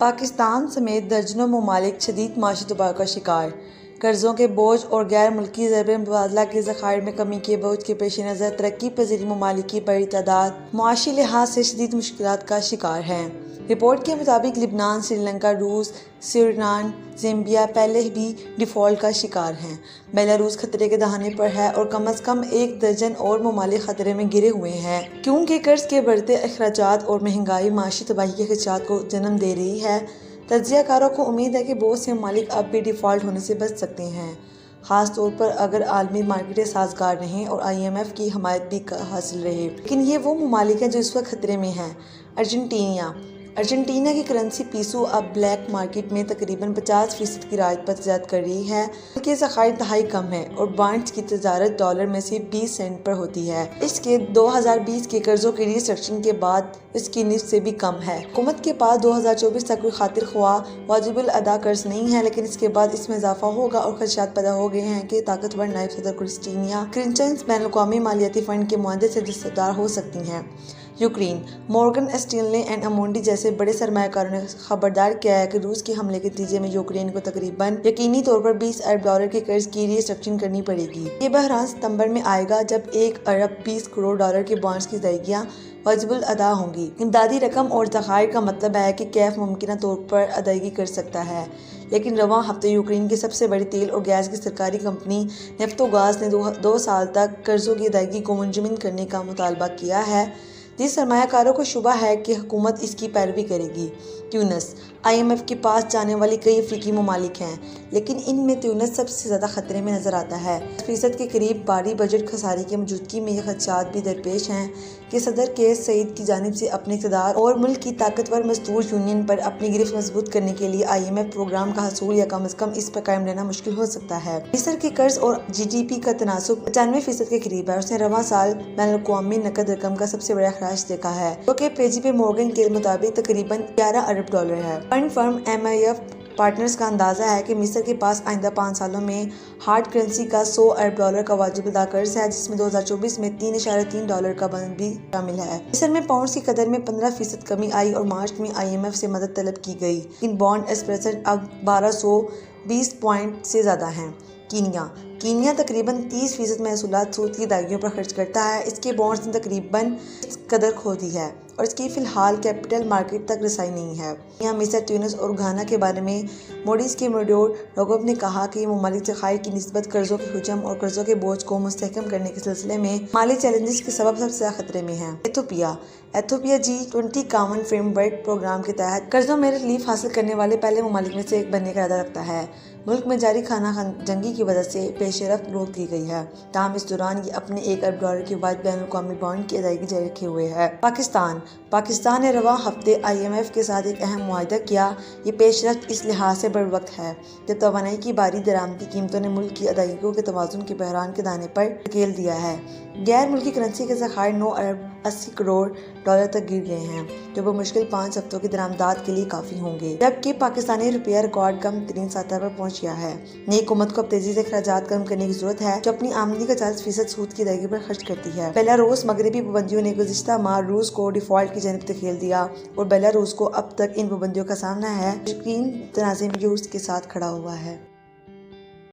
پاکستان سمیت درجنوں ممالک شدید معاشی دباؤ کا شکار۔ قرضوں کے بوجھ اور غیر ملکی ضرب مبادلہ کے ذخائر میں کمی کے بوجھ کے پیش نظر ترقی پذیر ممالک کی بڑی تعداد معاشی لحاظ سے شدید مشکلات کا شکار ہیں۔ رپورٹ کے مطابق لبنان، سری لنکا، روس، سورینام، زامبیا پہلے بھی ڈیفالٹ کا شکار ہیں۔ بیلاروس خطرے کے دہانے پر ہے اور کم از کم 1 درجن اور ممالک خطرے میں گھرے ہوئے ہیں۔ کیونکہ قرض کے بڑھتے اخراجات اور مہنگائی معاشی تباہی کے خدشات کو جنم دے رہی ہے، تجزیہ کاروں کو امید ہے کہ بہت سے ممالک اب بھی ڈیفالٹ ہونے سے بچ سکتے ہیں، خاص طور پر اگر عالمی مارکیٹیں سازگار رہیں اور IMF کی حمایت بھی حاصل رہے۔ لیکن یہ وہ ممالک ہیں جو اس وقت خطرے میں ہیں۔ ارجنٹینا کی کرنسی پیسو اب بلیک مارکیٹ میں تقریباً 50% کی رعایت پر تجارت کر رہی ہے۔ ملک کے ذخائر انتہائی کم ہیں اور بانڈز کی تجارت ڈالر میں سے 20 سینٹ پر ہوتی ہے۔ اس کے 2020 کے قرضوں کی ری اسٹرکچرنگ کے بعد اس کی نصف سے بھی کم ہے۔ حکومت کے پاس 2024 تک کوئی خاطر خواہ واجب الادا قرض نہیں ہے، لیکن اس کے بعد اس میں اضافہ ہوگا اور خدشات پیدا ہو گئے ہیں کہ طاقتور نائب صدر کرسٹینا کرچنس بین الاقوامی مالیاتی فنڈ کے معاہدے سے دستبردار ہو سکتی ہیں۔ یوکرین۔ مورگن اسٹینلے اینڈ امونڈی جیسے بڑے سرمایہ کاروں نے خبردار کیا ہے کہ روس کے حملے کے نتیجے میں یوکرین کو تقریباً یقینی طور پر $20 ارب کے قرض کی ری اسٹرکچرنگ کرنی پڑے گی۔ یہ بحران ستمبر میں آئے گا جب $1 ارب 20 کروڑ کے بانڈز کی ادائیگیاں واجب الادا ہوں گی۔ امدادی رقم اور ذخائر کا مطلب ہے کہ کیف ممکنہ طور پر ادائیگی کر سکتا ہے، لیکن رواں ہفتے یوکرین کی سب سے بڑی تیل اور گیس کی سرکاری کمپنی نیفتوگاز نے 2 سال تک قرضوں کی ادائیگی کو منجمد کرنے کا مطالبہ کیا ہے، جس سرمایہ کاروں کو شبہ ہے کہ حکومت اس کی پیروی کرے گی۔ تیونس۔ IMF کے پاس جانے والی کئی افریقی ممالک ہیں، لیکن ان میں تیونس سب سے زیادہ خطرے میں نظر آتا ہے۔ 10% کے قریب بھاری بجٹ خسارے کی موجودگی میں یہ خدشات بھی درپیش ہیں کہ صدر کیس سعید کی جانب سے اپنے اقتدار اور ملک کی طاقتور مزدور یونین پر اپنی گرفت مضبوط کرنے کے لیے IMF پروگرام کا حصول یا کم از کم اس پر قائم رہنا مشکل ہو سکتا ہے۔ مصر کے قرض اور GDP کا تناسب 95% کے قریب ہے اور اس نے رواں سال بین الاقوامی نقد رقم کا سب سے بڑا اخراج دیکھا ہے، جو کہ JP مورگن کے مطابق تقریباً $11 ارب ہے۔ فنڈ فرم MIF پارٹنرز کا اندازہ ہے کہ مصر کے پاس آئندہ 5 سالوں میں ہارڈ کرنسی کا $100 ارب کا واجب الادا قرض ہے، جس میں 2024 میں $3.3 کا بند بھی شامل ہے۔ مصر میں پاؤنڈز کی قدر میں 15% کمی آئی اور مارچ میں IMF سے مدد طلب کی گئی، لیکن بانڈ ایسپریشن اب 1220 پوائنٹ سے زیادہ ہیں۔ کینیا تقریباً 30% محصولات سود کی ادائیگیوں پر خرچ کرتا ہے۔ اس کے بانڈز نے تقریباً اس قدر کھو دی ہے اور اس کی فی الحال کیپٹل مارکیٹ تک رسائی نہیں ہے۔ یہاں مصر، تیونس اور گھانا کے بارے میں موڈیز کے موڈیور روگوب نے کہا کہ یہ ممالک ذخائر کی نسبت قرضوں کے حجم اور قرضوں کے بوجھ کو مستحکم کرنے کے سلسلے میں مالی چیلنجز کے سبب سب سے زیادہ خطرے میں ہیں۔ Ethiopia G20 common framework program کے تحت قرضوں میں ریلیف حاصل کرنے والے پہلے ممالک میں سے ایک بننے کا ارادہ رکھتا ہے۔ ملک میں جاری خانہ جنگی کی وجہ سے پیش رفت روک دی گئی ہے، تاہم اس دوران یہ اپنے $1 ارب کے واحد بین الاقوامی بانڈ کی ادائیگی جاری رکھے ہوئے ہے۔ پاکستان نے رواں ہفتے IMF کے ساتھ ایک اہم معاہدہ کیا۔ یہ پیش رفت اس لحاظ سے بروقت ہے جب توانائی کی بھاری درآمدی قیمتوں نے ملک کی ادائیگیوں کے توازن کے بحران کے دہانے پر دھکیل دیا ہے۔ غیر ملکی کرنسی کے ذخائر $9 ارب 80 کروڑ تک گر گئے ہیں، جو بمشکل 5 ہفتوں کی درآمدات کے لیے کافی ہوں گے، جبکہ پاکستانی روپیہ ریکارڈ کم ترین سطح پر پہنچ گیا ہے۔ نئی حکومت کو اب تیزی سے اخراجات کم کرنے کی ضرورت ہے، جو اپنی آمدنی کا 40% سود کی ادائیگی پر خرچ کرتی ہے۔ بیلاروس مغربی پابندیوں نے گزشتہ ماہ روس کو ڈیفالٹ کی جانب دھکیل دیا اور بیلاروس کو اب تک ان پابندیوں کا سامنا ہے، جو تنازع میں روس کے ساتھ کھڑا ہوا ہے۔